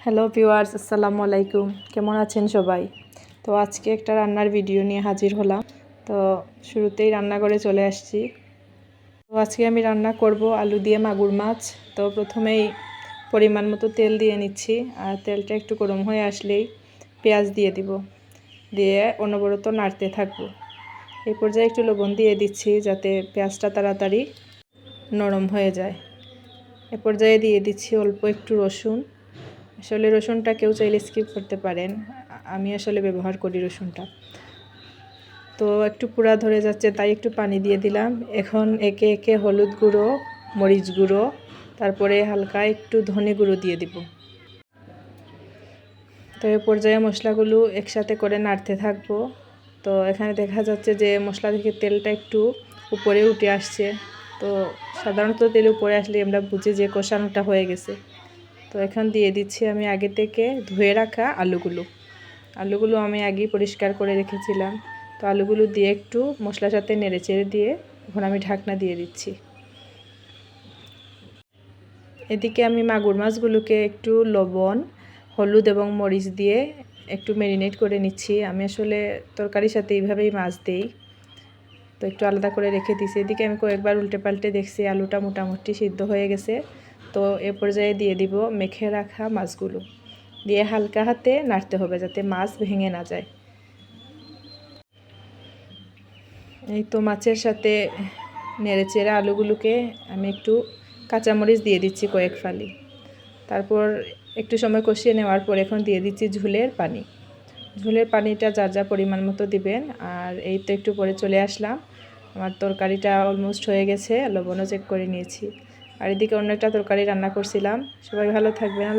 Hello viewers, আসসালামু আলাইকুম। কেমন আছেন সবাই? তো আজকে একটা রান্নার ভিডিও নিয়ে হাজির হলাম। তো শুরুতেই রান্নাঘরে চলে আসছি। তো আজকে আমি রান্না করব আলু দিয়ে মাগুর মাছ। তো প্রথমেই পরিমাণ মতো তেল দিয়ে নিচ্ছি, আর তেলটা একটু গরম হয়ে আসলেই পেঁয়াজ দিয়ে দিব, দিয়ে অনবরত নাড়তে থাকবো। এই পর্যায়ে একটু লবণ দিয়ে দিচ্ছি যাতে পেঁয়াজটা তাড়াতাড়ি নরম হয়ে যায়। এ পর্যায়ে দিয়ে দিচ্ছি অল্প একটু রসুন। আসলে রসুনটা কেউ চাইলে স্কিপ করতে পারেন, আমি আসলে ব্যবহার করি রসুনটা। তো একটু পোড়া ধরে যাচ্ছে তাই একটু পানি দিয়ে দিলাম। এখন একে একে হলুদ গুঁড়ো, মরিচ গুঁড়ো, তারপরে হালকা একটু ধনে গুঁড়ো দিয়ে দিব। তো এই পর্যায়ে মশলাগুলো একসাথে করে নাড়তে থাকবো। তো এখানে দেখা যাচ্ছে যে মশলা থেকে তেলটা একটু উপরে উঠে আসছে। তো সাধারণত তেল উপরে আসলে আমরা বুঝি যে কষানোটা হয়ে গেছে। তো এখন দিয়ে দিচ্ছি আমি আগে থেকে ধুয়ে রাখা আলুগুলো আমি আগেই পরিষ্কার করে রেখেছিলাম। তো আলুগুলো দিয়ে একটু মশলার সাথে নেড়ে চেড়ে দিয়ে এখন আমি ঢাকনা দিয়ে দিচ্ছি। এদিকে আমি মাগুর মাছগুলোকে একটু লবণ, হলুদ এবং মরিচ দিয়ে একটু ম্যারিনেট করে নিচ্ছি। আমি আসলে তরকারির সাথে এইভাবেই মাছ দিই, তো একটু আলাদা করে রেখে দিয়েছি। এদিকে আমি কয়েকবার উল্টে পাল্টে দেখছি আলুটা মোটামুটি সিদ্ধ হয়ে গেছে। তো এ পর্যায়ে দিয়ে দিব মেখে রাখা মাছগুলো, দিয়ে হালকা হাতে নাড়তে হবে যাতে মাছ ভেঙে না যায়। এই তো মাছের সাথে নেড়ে চেড়ে আলুগুলোকে আমি একটু কাঁচামরিচ দিয়ে দিচ্ছি কয়েক ফালি। তারপর একটু সময় কষিয়ে নেওয়ার পর এখন দিয়ে দিচ্ছি ঝোলের পানিটা যার যা পরিমাণ মতো দিবেন। আর এই তো একটু পরে চলে আসলাম, আমার তরকারিটা অলমোস্ট হয়ে গেছে, লবণও চেক করে নিয়েছি। আর এদিকে অন্য একটা তরকারি রান্না করছিলাম। সবাই ভালো থাকবেন।